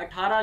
18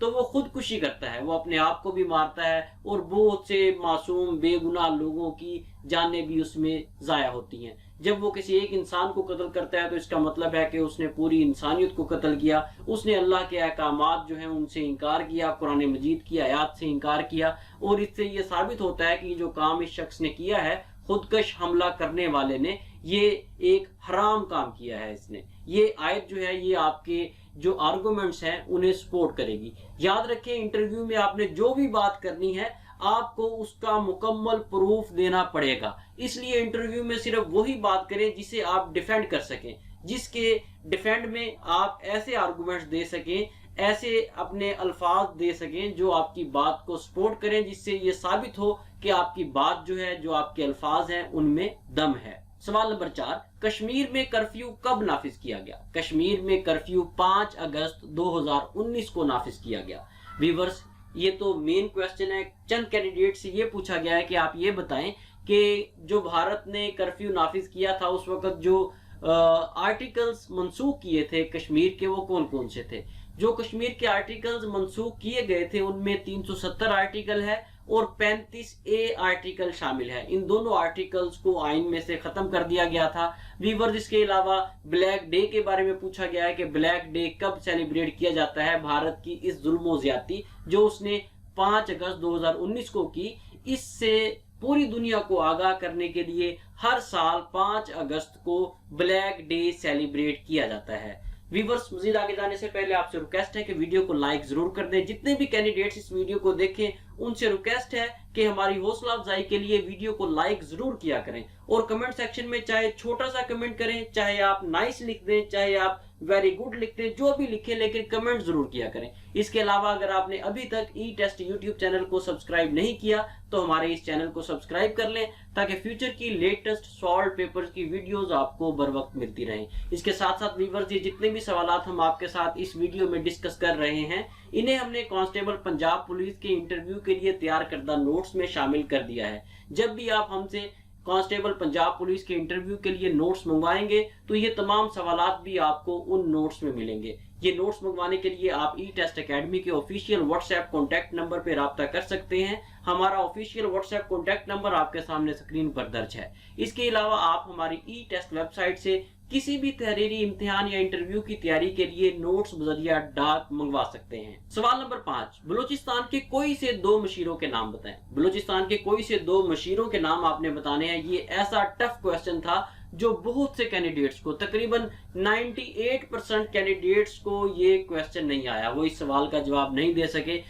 تو وہ خودکشی کرتا ہے، وہ اپنے آپ کو بھی مارتا ہے اور بہت سے معصوم بے گناہ لوگوں کی جانیں بھی اس میں ضائع ہوتی ہیں۔ جب وہ کسی ایک انسان کو قتل کرتا ہے تو اس کا مطلب ہے کہ اس نے پوری انسانیت کو قتل کیا، اس نے اللہ کے احکامات جو ہیں ان سے انکار کیا، قرآن مجید کی آیات سے انکار کیا، اور اس سے یہ ثابت ہوتا ہے کہ جو کام اس شخص نے کیا ہے، خودکش حملہ کرنے والے نے، یہ ایک حرام کام کیا ہے۔ اس نے یہ آیت جو ہے یہ آپ کے جو آرگومنٹس ہیں انہیں سپورٹ کرے گی۔ یاد رکھیں انٹرویو میں آپ نے جو بھی بات کرنی ہے آپ کو اس کا مکمل پروف دینا پڑے گا، اس لیے انٹرویو میں صرف وہی بات کریں جسے آپ ڈیفینڈ کر سکیں، جس کے ڈیفینڈ میں آپ ایسے آرگومنٹس دے سکیں، ایسے اپنے الفاظ دے سکیں جو آپ کی بات کو سپورٹ کریں، جس سے یہ ثابت ہو کہ آپ کی بات جو ہے، جو آپ کے الفاظ ہیں ان میں دم ہے۔ سوال نمبر 4، کشمیر میں کرفیو کب نافذ کیا گیا؟ کشمیر میں کرفیو 5 اگست 2019 کو نافذ کیا گیا۔ ویورز یہ تو مین کویسچن ہے، چند کینڈیڈیٹ سے یہ پوچھا گیا ہے کہ آپ یہ بتائیں کہ جو بھارت نے کرفیو نافذ کیا تھا اس وقت جو آرٹیکلز منسوخ کیے تھے کشمیر کے، وہ کون کون سے تھے؟ جو کشمیر کے آرٹیکلز منسوخ کیے گئے تھے ان میں 370 آرٹیکل ہے اور 35A آرٹیکل شامل ہے۔ ان دونوں آرٹیکلز کو آئین میں سے ختم کر دیا گیا تھا۔ ویورز اس کے علاوہ بلیک ڈے کے بارے میں پوچھا گیا ہے کہ بلیک ڈے کب سیلیبریٹ کیا جاتا ہے؟ بھارت کی اس ظلم و زیادتی جو اس نے 5 اگست 2019 کو کی، اس سے پوری دنیا کو آگاہ کرنے کے لیے ہر سال 5 اگست کو بلیک ڈے سیلیبریٹ کیا جاتا ہے۔ ویورز مزید آگے جانے سے پہلے آپ سے ریکویسٹ ہے کہ ویڈیو کو لائک ضرور کر دیں۔ جتنے بھی کینڈیڈیٹس اس ویڈیو کو دیکھیں ان سے ریکویسٹ ہے کہ ہماری حوصلہ افزائی کے لیے ویڈیو کو لائک ضرور کیا کریں، اور کمنٹ سیکشن میں چاہے چھوٹا سا کمنٹ کریں، چاہے آپ نائس لکھ دیں، چاہے آپ ویری گڈ لکھ دیں، جو بھی لکھیں لیکن کمنٹ ضرور کیا کریں۔ اس کے علاوہ اگر آپ نے ابھی تک ای ٹیسٹ یوٹیوب چینل کو سبسکرائب نہیں کیا تو ہمارے اس چینل کو سبسکرائب کر لیں تاکہ فیوچر کی لیٹسٹ سالو پیپرز کی ویڈیوز آپ کو بر وقت ملتی رہیں۔ اس کے ساتھ ساتھ ویورز یہ جتنے بھی سوالات ہم آپ کے ساتھ اس ویڈیو میں ڈسکس کر رہے ہیں انہیں ہم نے کانسٹیبل پنجاب پولیس کے انٹرویو کے لیے تیار کردہ نوٹس میں شامل کر دیا ہے۔ جب بھی آپ ہم سے کانسٹیبل پنجاب پولیس کے انٹرویو کے لیے نوٹس منگوائیں گے تو یہ تمام سوالات بھی آپ کو ان نوٹس میں ملیں گے۔ یہ نوٹس منگوانے کے لیے آپ ای ٹیسٹ اکیڈمی کے official what's app contact number پہ رابطہ کر سکتے ہیں۔ ہمارا official what's app contact number آپ کے سامنے اسکرین پر درج ہے۔ اس کے علاوہ آپ ہماری ای ٹیسٹ ویب سائٹ سے کسی بھی تحریری امتحان یا انٹرویو کی تیاری کے لیے نوٹس بذریعہ ڈاک منگوا سکتے ہیں۔ سوال نمبر 5، بلوچستان کے کوئی سے 2 مشیروں کے نام بتائیں۔ بلوچستان کے کوئی سے 2 مشیروں کے نام آپ نے بتانے ہیں۔ یہ ایسا ٹف کویسچن تھا جو بہت سے کینڈیڈیٹس کو، تقریباً 98% کینڈیڈیٹس کو یہ کویسچن نہیں آیا، وہ اس سوال کا جواب نہیں دے سکے۔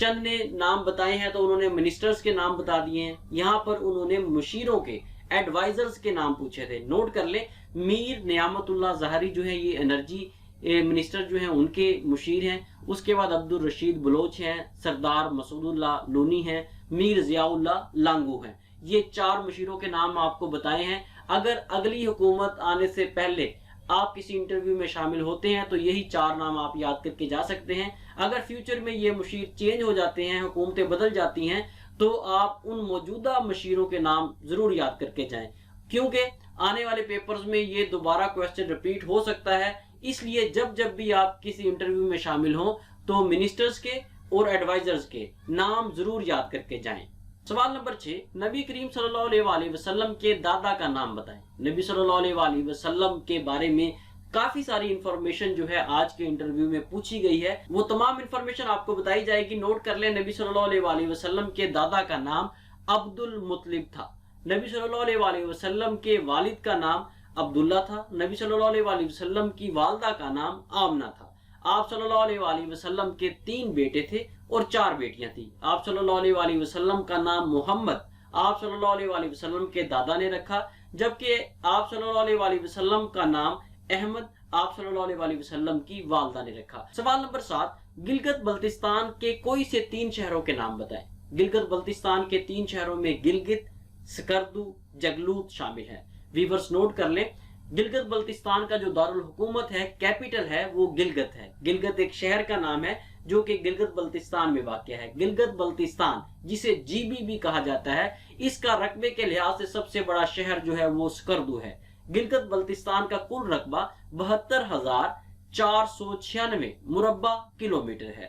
چند نے نام بتائے ہیں تو انہوں نے منسٹرز کے نام بتا دیے ہیں، یہاں پر انہوں نے مشیروں کے، ایڈوائزرز کے نام پوچھے تھے۔ نوٹ کر لیں، میر نعمت اللہ ظاہری جو ہے یہ انرجی منسٹر جو ہیں ان کے مشیر ہیں، اس کے بعد عبدالرشید بلوچ ہیں، سردار مسعود اللہ لونی ہیں، میر ضیاء اللہ لانگو ہیں۔ یہ 4 مشیروں کے نام آپ کو بتائے ہیں۔ اگر اگلی حکومت آنے سے پہلے آپ کسی انٹرویو میں شامل ہوتے ہیں تو یہی 4 نام آپ یاد کر کے جا سکتے ہیں۔ اگر فیوچر میں یہ مشیر چینج ہو جاتے ہیں، حکومتیں بدل جاتی ہیں، تو آپ ان موجودہ مشیروں کے نام ضرور یاد کر کے جائیں، کیونکہ آنے والے پیپرز میں یہ دوبارہ کویسچن ریپیٹ ہو سکتا ہے۔ اس لیے جب بھی آپ کسی انٹرویو میں شامل ہوں تو منسٹرز کے اور ایڈوائزرز کے نام ضرور یاد کر کے جائیں۔ سوال نمبر 6، نبی کریم صلی اللہ علیہ وآلہ وسلم کے دادا کا نام بتائیں۔ نبی صلی اللہ علیہ وآلہ وسلم کے بارے میں کافی ساری انفارمیشن جو ہے آج کے انٹرویو میں پوچھی گئی ہے، وہ تمام انفارمیشن آپ کو بتائی جائے گی۔ نوٹ کر لیں، نبی صلی اللہ علیہ وآلہ وسلم کے دادا کا نام عبد المطلب تھا۔ نبی صلی اللہ علیہ وآلہ وسلم کے والد کا نام عبداللہ تھا۔ نبی صلی اللہ علیہ وآلہ وسلم کی والدہ کا نام آمنہ تھا۔ آپ صلی اللہ علیہ وآلہ وسلم کے 3 بیٹے تھے اور 4 بیٹیاں تھیں۔ آپ صلی اللہ علیہ وآلہ وسلم کا نام محمد آپ صلی اللہ علیہ وآلہ وسلم کے دادا نے رکھا، جبکہ آپ صلی اللہ علیہ وآلہ وسلم کا نام احمد آپ صلی اللہ علیہ وآلہ وسلم کی والدہ نے رکھا۔ سوال نمبر 7، گلگت بلتستان کے کوئی سے 3 شہروں کے نام بتائیں۔ گلگت بلتستان کے 3 شہروں میں گلگت، سکردو، جگلوت شامل ہیں۔ ویورز نوٹ کر لیں، گلگت بلتستان کا جو دارالحکومت ہے، کیپٹل ہے، وہ گلگت ہے۔ گلگت ایک شہر کا نام ہے جو کہ گلگت بلتستان میں واقع ہے۔ گلگت بلتستان جسے GB بھی کہا جاتا ہے، اس کا رقبے کے لحاظ سے سب سے بڑا شہر جو ہے وہ سکردو ہے۔ گلگت بلتستان کا کل رقبہ 72,496 مربع کلومیٹر ہے۔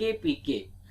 KPK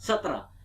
17।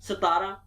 17,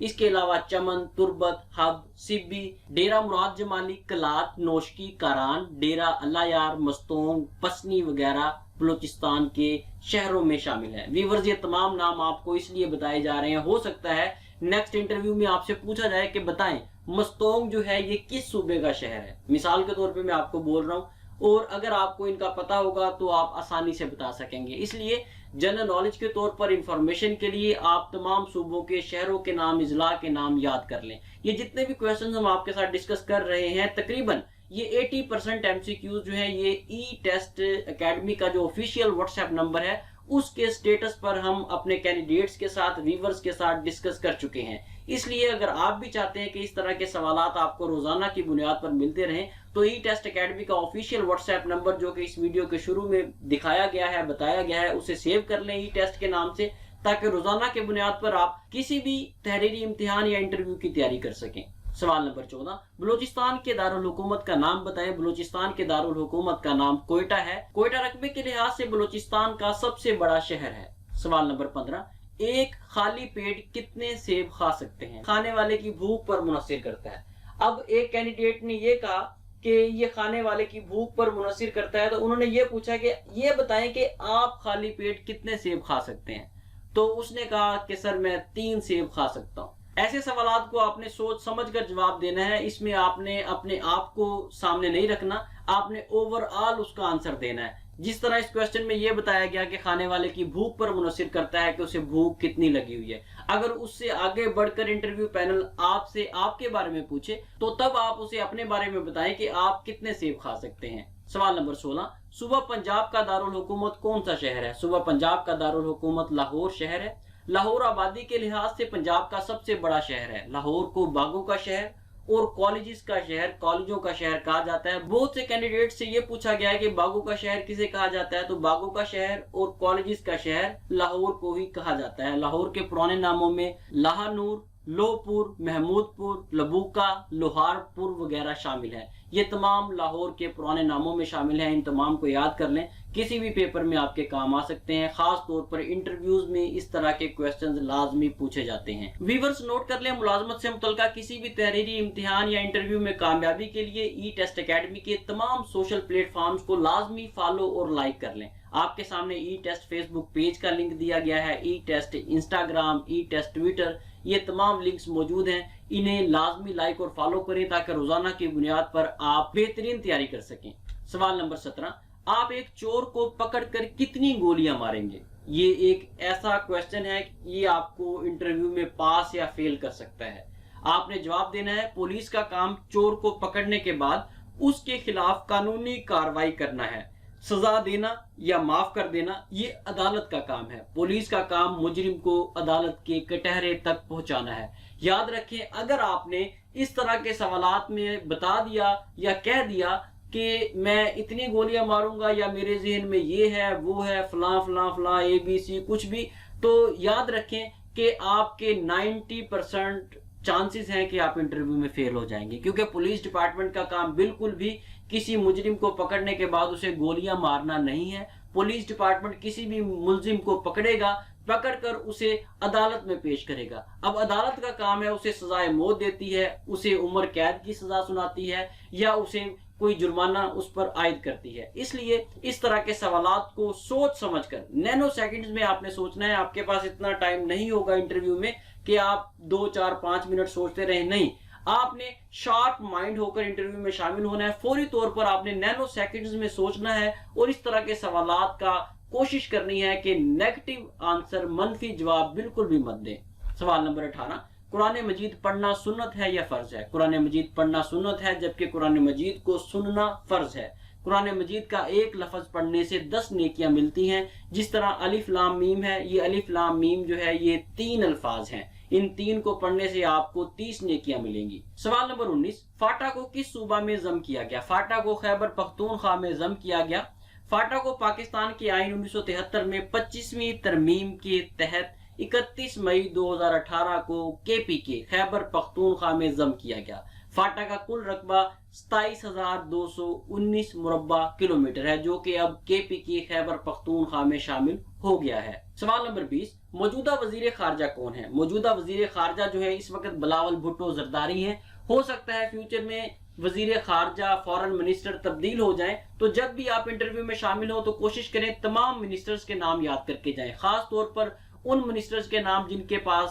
اس کے علاوہ چمن، تربت، حب، سبی، ڈیرہ مراد جمالی، کلات، نوشکی، کاران، ڈیرہ اللہ یار، مستونگ، پسنی وغیرہ بلوچستان کے شہروں میں شامل ہے۔ ویورز، یہ تمام نام آپ کو اس لیے بتائے جا رہے ہیں، ہو سکتا ہے نیکسٹ انٹرویو میں آپ سے پوچھا جائے کہ بتائیں مستونگ جو ہے یہ کس صوبے کا شہر ہے، مثال کے طور پہ میں آپ کو بول رہا ہوں، اور اگر آپ کو ان کا پتہ ہوگا تو آپ آسانی سے بتا سکیں گے۔ اس لیے جنرل نالج کے طور پر انفارمیشن کے لیے آپ تمام صوبوں کے شہروں کے نام، اضلاع کے نام یاد کر لیں۔ یہ جتنے بھی کویشچنز ہم آپ کے ساتھ ڈسکس کر رہے ہیں، تقریباً یہ 80% MCQs جو ہیں یہ ای ٹیسٹ اکیڈمی کا جو آفیشیل واٹس ایپ نمبر ہے اس کے سٹیٹس پر ہم اپنے کینڈیڈیٹس کے ساتھ، ویورز کے ساتھ ڈسکس کر چکے ہیں۔ اس لیے اگر آپ بھی چاہتے ہیں کہ اس طرح کے سوالات آپ کو روزانہ کی بنیاد پر ملتے رہیں تو ای ٹیسٹ اکیڈمی کا آفیشیل واٹس ایپ نمبر جو کہ اس ویڈیو کے شروع میں دکھایا گیا ہے، بتایا گیا ہے، اسے سیو کر لیں ای ٹیسٹ کے نام سے، تاکہ روزانہ کے بنیاد پر آپ کسی بھی تحریری امتحان یا انٹرویو کی تیاری کر سکیں۔ سوال نمبر 14، بلوچستان کے دارالحکومت کا نام بتائیں۔ بلوچستان کے دارالحکومت کا نام کوئٹہ ہے۔ کوئٹہ رقبے کے لحاظ سے بلوچستان کا سب سے بڑا شہر ہے۔ سوال نمبر 15، ایک خالی پیٹ کتنے سیب کھا سکتے ہیں؟ کھانے والے کی بھوک پر منحصر کرتا ہے۔ اب ایک کینڈیڈیٹ نے یہ کہا کہ یہ کھانے والے کی بھوک پر منحصر کرتا ہے، تو انہوں نے یہ پوچھا کہ یہ بتائیں کہ آپ خالی پیٹ کتنے سیب کھا سکتے ہیں؟ تو اس نے کہا کہ سر میں 3 سیب کھا سکتا ہوں۔ ایسے سوالات کو آپ نے سوچ سمجھ کر جواب دینا ہے، اس میں آپ نے اپنے آپ کو سامنے نہیں رکھنا، آپ نے اوور آل اس کا آنسر دینا ہے۔ جس طرح اس کویسچن میں یہ بتایا گیا کہ کھانے والے کی بھوک پر منحصر کرتا ہے کہ اسے بھوک کتنی لگی ہوئی ہے، اگر اس سے آگے بڑھ کر انٹرویو پینل آپ سے آپ کے بارے میں پوچھے تو تب آپ اسے اپنے بارے میں بتائیں کہ آپ کتنے سیب کھا سکتے ہیں۔ سوال نمبر 16، صوبہ پنجاب کا دارالحکومت کون سا شہر ہے؟ صوبہ پنجاب کا دارالحکومت لاہور شہر ہے۔ لاہور آبادی کے لحاظ سے پنجاب کا سب سے بڑا شہر ہے۔ لاہور کو باغوں کا شہر اور کالجز کا شہر، کالجوں کا شہر کہا جاتا ہے۔ بہت سے کینڈیڈیٹ سے یہ پوچھا گیا ہے کہ باغوں کا شہر کسے کہا جاتا ہے، تو باغوں کا شہر اور کالجز کا شہر لاہور کو ہی کہا جاتا ہے۔ لاہور کے پرانے ناموں میں لاہ نور، لوہ پور، محمود پور، لبوکا، لوہار پور وغیرہ شامل ہیں۔ یہ تمام لاہور کے پرانے ناموں میں شامل ہیں، ان تمام کو یاد کر لیں، کسی بھی پیپر میں آپ کے کام آ سکتے ہیں، خاص طور پر انٹرویوز میں اس طرح کے کویسچنز لازمی پوچھے جاتے ہیں۔ ویورز نوٹ کر لیں، ملازمت سے متعلقہ کسی بھی تحریری امتحان یا انٹرویو میں کامیابی کے لیے ای ٹیسٹ اکیڈمی کے تمام سوشل پلیٹ فارمز کو لازمی فالو اور لائک کر لیں۔ آپ کے سامنے ای ٹیسٹ فیس بک پیج کا لنک دیا گیا ہے، ای ٹیسٹ انسٹاگرام، ای ٹیسٹ ٹویٹر، یہ تمام لنکس موجود ہیں، انہیں لازمی لائک اور فالو کریں تاکہ روزانہ کی بنیاد پر آپ بہترین تیاری کر سکیں۔ سوال نمبر 17، آپ ایک چور کو پکڑ کر کتنی گولیاں ماریں گے؟ یہ ایک ایسا کویسچن ہے، یہ آپ کو انٹرویو میں پاس یا فیل کر سکتا ہے۔ آپ نے جواب دینا ہے، پولیس کا کام چور کو پکڑنے کے بعد اس کے خلاف قانونی کارروائی کرنا ہے، سزا دینا یا معاف کر دینا یہ عدالت کا کام ہے۔ پولیس کا کام مجرم کو عدالت کے کٹہرے تک پہنچانا ہے۔ یاد رکھیں، اگر آپ نے اس طرح کے سوالات میں بتا دیا یا کہہ دیا کہ میں اتنی گولیاں ماروں گا یا میرے ذہن میں یہ ہے وہ ہے فلاں فلاں فلاں ABC کچھ بھی، تو یاد رکھیں کہ آپ کے 90% چانسز ہیں کہ آپ انٹرویو میں فیل ہو جائیں گے، کیونکہ پولیس ڈپارٹمنٹ کا کام بالکل بھی کسی مجرم کو پکڑنے کے بعد اسے گولیاں مارنا نہیں ہے۔ پولیس ڈپارٹمنٹ کسی بھی ملزم کو پکڑے گا، پکڑ کر اسے عدالت میں پیش کرے گا۔ اب عدالت کا کام ہے، اسے سزائے موت دیتی ہے، اسے عمر قید کی سزا سناتی ہے یا اسے کوئی جرمانہ اس پر عائد کرتی ہے۔ اس لیے اس طرح کے سوالات کو سوچ سمجھ کر نینو سیکنڈز میں آپ نے سوچنا ہے۔ آپ کے پاس اتنا ٹائم نہیں ہوگا انٹرویو میں کہ آپ 2 4 5 منٹ سوچتے رہیں، نہیں، آپ نے شارپ مائنڈ ہو کر انٹرویو میں شامل ہونا ہے۔ فوری طور پر آپ نے نینو سیکنڈز میں سوچنا ہے اور اس طرح کے سوالات کا کوشش کرنی ہے کہ نیگیٹو آنسر، منفی جواب بالکل بھی مت دیں۔ سوال نمبر 18، قرآن مجید پڑھنا سنت ہے یا فرض ہے؟ قرآن مجید پڑھنا سنت ہے، جبکہ قرآن مجید کو سننا فرض ہے۔ قرآن مجید کا ایک لفظ پڑھنے سے 10 نیکیاں ملتی ہیں، جس طرح الف لام میم ہے، یہ الف لام میم جو ہے یہ 3 الفاظ ہیں، ان 3 کو پڑھنے سے آپ کو 30 نیکیاں ملیں گی۔ سوال نمبر 19، فاٹا کو کس صوبہ میں ضم کیا گیا؟ فاٹا کو خیبر پختونخوا میں ضم کیا گیا۔ فاٹا کو پاکستان کے آئین 1973 میں 25ویں ترمیم کے تحت 31 مئی 2018 کو KP کے خیبر پختونخوا میں ضم کیا گیا۔ فاٹا کا کل رقبہ 27,219 مربع کلومیٹر ہے، جو کہ اب KP کی خیبر پختونخوا میں شامل ہو گیا ہے۔ سوال نمبر 20، موجودہ وزیر خارجہ کون ہے؟ موجودہ وزیر خارجہ جو ہے اس وقت بلاول بھٹو زرداری ہیں. ہو سکتا ہے فیوچر میں وزیر خارجہ فورن منسٹر تبدیل ہو جائیں، تو جب بھی آپ انٹرویو میں شامل ہو تو کوشش کریں تمام منسٹرز کے نام یاد کر کے جائیں، خاص طور پر ان منسٹرز کے نام جن کے پاس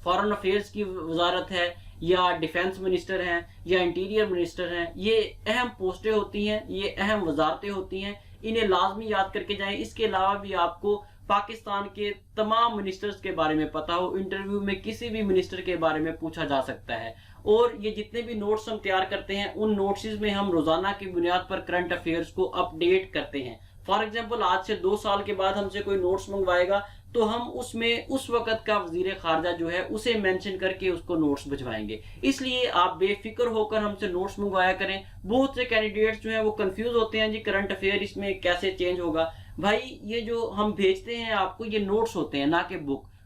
فورن افیئرز کی وزارت ہے، یا ڈیفنس منسٹر ہیں، یا انٹیریئر منسٹر ہیں. یہ اہم پوسٹیں ہوتی ہیں، یہ اہم وزارتیں ہوتی ہیں، انہیں لازمی یاد کر کے جائیں. اس کے علاوہ بھی آپ کو پاکستان کے تمام منسٹرز کے بارے میں پتا ہو، انٹرویو میں کسی بھی منسٹر کے بارے میں پوچھا جا سکتا ہے. اور یہ جتنے بھی نوٹس ہم تیار کرتے ہیں ان نوٹسز میں ہم روزانہ کی بنیاد پر کرنٹ افیئرز کو اپ ڈیٹ کرتے ہیں. فار ایگزامپل آج سے 2 سال کے بعد ہم سے کوئی نوٹس منگوائے گا تو ہم اس میں اس وقت کا وزیر خارجہ جو ہے اسے مینشن کر کے اس کو نوٹس بھجوائیں گے. اس لیے آپ بے فکر ہو کر ہم سے نوٹس منگوایا کریں. بہت سے کینڈیڈیٹس جو ہیں وہ کنفیوز ہوتے ہیں جی کرنٹ افیئر اس میں کیسے چینج ہوگا. بھائی یہ جو ہم بھیجتے ہیں آپ کو یہ نوٹس ہوتے ہیں نہ کہ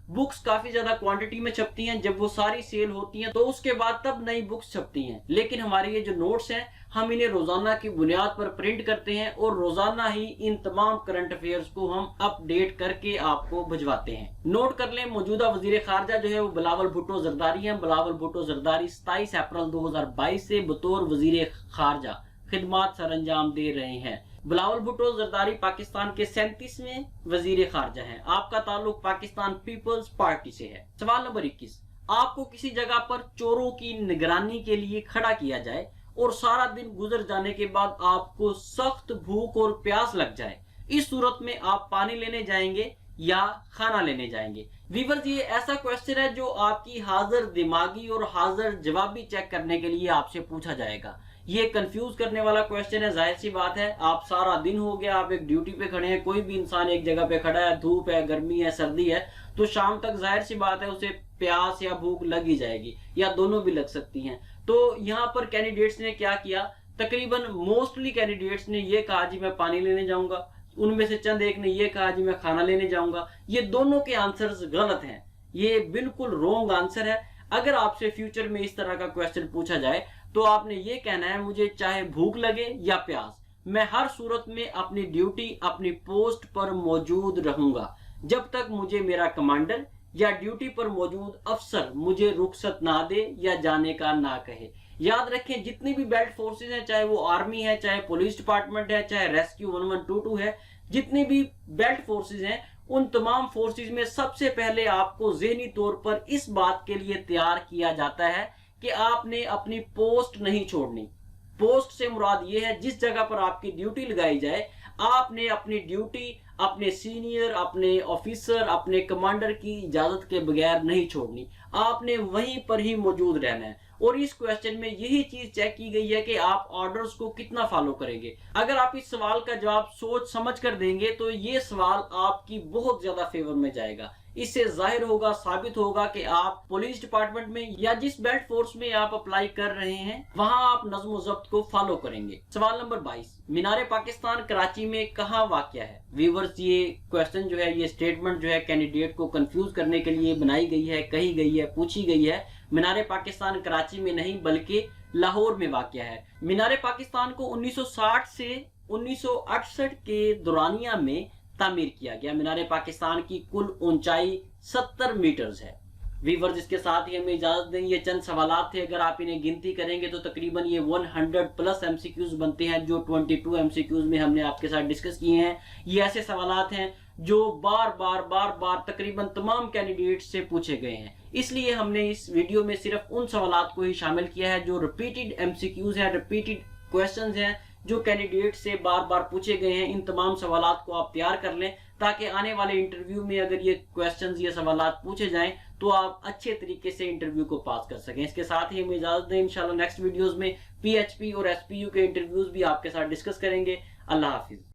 بکس کافی زیادہ کوانٹٹی میں چھپتی ہیں، جب وہ ساری سیل ہوتی ہیں تو اس کے بعد تب نئی بکس چھپتی ہیں. لیکن ہمارے یہ جو نوٹس ہیں ہم انہیں روزانہ کی بنیاد پر پرنٹ کرتے ہیں اور روزانہ ہی ان تمام کرنٹ افیئرز کو ہم اپ ڈیٹ کر کے آپ کو بھجواتے ہیں. نوٹ کر لیں موجودہ وزیر خارجہ جو ہے وہ بلاول بھٹو زرداری ہیں. بلاول بھٹو زرداری 27 اپریل 2022 سے بطور وزیر خارجہ خدمات سر انجام دے رہے ہیں. بلاول بھٹو زرداری پاکستان کے 37ویں وزیر خارجہ ہیں. آپ کا تعلق پاکستان پیپلز پارٹی سے ہے. سوال نمبر 21، آپ کو کسی جگہ پر چوروں کی نگرانی کے لیے کھڑا کیا جائے اور سارا دن گزر جانے کے بعد آپ کو سخت بھوک اور پیاس لگ جائے، اس صورت میں آپ پانی لینے جائیں گے یا کھانا لینے جائیں گے؟ ویورز یہ ایسا کویسچن ہے جو آپ کی حاضر دماغی اور حاضر جوابی چیک کرنے کے لیے آپ سے پوچھا جائے گا. یہ کنفیوز کرنے والا کویسچن ہے. ظاہر سی بات ہے آپ سارا دن ہو گیا، آپ ایک ڈیوٹی پہ کھڑے ہیں، کوئی بھی انسان ایک جگہ پہ کھڑا ہے، دھوپ ہے، گرمی ہے، سردی ہے، تو شام تک ظاہر سی بات ہے اسے پیاس یا بھوک لگ ہی جائے گی، یا دونوں بھی لگ سکتی ہیں. تو یہاں پر کینڈیڈیٹس نے کیا کیا؟ تقریباً موسٹلی کینڈیڈیٹس نے یہ کہا جی میں پانی لینے جاؤں گا. ان میں سے چند ایک نے یہ کہا جی میں کھانا لینے جاؤں گا. یہ دونوں کے آنسرز غلط ہیں، یہ بالکل رونگ آنسر ہے. اگر آپ سے فیوچر میں اس طرح کا کویسچن پوچھا جائے تو آپ نے یہ کہنا ہے مجھے چاہے بھوک لگے یا پیاس، میں ہر صورت میں اپنی ڈیوٹی اپنی پوسٹ پر موجود رہوں گا جب تک مجھے میرا کمانڈر یا ڈیوٹی پر موجود افسر مجھے رخصت نہ دے یا جانے کا نہ کہے. یاد رکھیں جتنی بھی بیلٹ فورسز ہیں، چاہے وہ آرمی ہے، چاہے پولیس ڈپارٹمنٹ ہے، چاہے ریسکیو 1122 ہے، جتنی بھی بیلٹ فورسز ہیں ان تمام فورسز میں سب سے پہلے آپ کو ذہنی طور پر اس بات کے لیے تیار کیا جاتا ہے کہ آپ نے اپنی پوسٹ نہیں چھوڑنی. پوسٹ سے مراد یہ ہے جس جگہ پر آپ کی ڈیوٹی لگائی جائے آپ نے اپنی ڈیوٹی اپنے سینئر، اپنے آفیسر، اپنے کمانڈر کی اجازت کے بغیر نہیں چھوڑنی. آپ نے وہیں پر ہی موجود رہنا ہے. اور اس کویسچن میں یہی چیز چیک کی گئی ہے کہ آپ آرڈرز کو کتنا فالو کریں گے. اگر آپ اس سوال کا جواب سوچ سمجھ کر دیں گے تو یہ سوال آپ کی بہت زیادہ فیور میں جائے گا. اس سے ظاہر ہوگا، ثابت ہوگا کہ آپ پولیس ڈپارٹمنٹ میں یا جس بیلٹ فورس میں آپ اپلائی کر رہے ہیں وہاں آپ نظم و ضبط کو فالو کریں گے. سوال نمبر 22، مینار پاکستان کراچی میں کہاں واقع ہے؟ ویورز یہ کویسچن جو ہے، یہ سٹیٹمنٹ جو ہے کینڈیڈیٹ کو کنفیوز کرنے کے لیے بنائی گئی ہے، کہی گئی ہے، پوچھی گئی ہے. مینار پاکستان کراچی میں نہیں بلکہ لاہور میں واقع ہے. مینار پاکستان کو 1960 سے 1968 کے دورانیہ میں تعمیر کیا گیا. مینار پاکستان کی کل اونچائی 70 میٹرز ہے. ویورز اس کے ساتھ ہی ہمیں اجازت دیں، یہ چند سوالات تھے، اگر آپ انہیں گنتی کریں گے تو تقریباً یہ 100+ MCQs بنتے ہیں جو 22 MCQs میں ہم نے آپ کے ساتھ ڈسکس کیے ہیں. یہ ایسے سوالات ہیں جو بار بار تقریباً تمام کینڈیڈیٹس سے پوچھے گئے ہیں. اس لیے ہم نے اس ویڈیو میں صرف ان سوالات کو ہی شامل کیا ہے جو ریپیٹڈ MCQs ہیں، ریپیٹڈ کویسچنز ہیں جو کینڈیڈیٹ سے بار پوچھے گئے ہیں. ان تمام سوالات کو آپ تیار کر لیں تاکہ آنے والے انٹرویو میں اگر یہ کویسچنز، یہ سوالات پوچھے جائیں تو آپ اچھے طریقے سے انٹرویو کو پاس کر سکیں. اس کے ساتھ ہی ہمیں اجازت دیں، انشاءاللہ نیکسٹ ویڈیوز میں PHP اور SPU کے انٹرویوز بھی آپ کے ساتھ ڈسکس کریں گے. اللہ حافظ.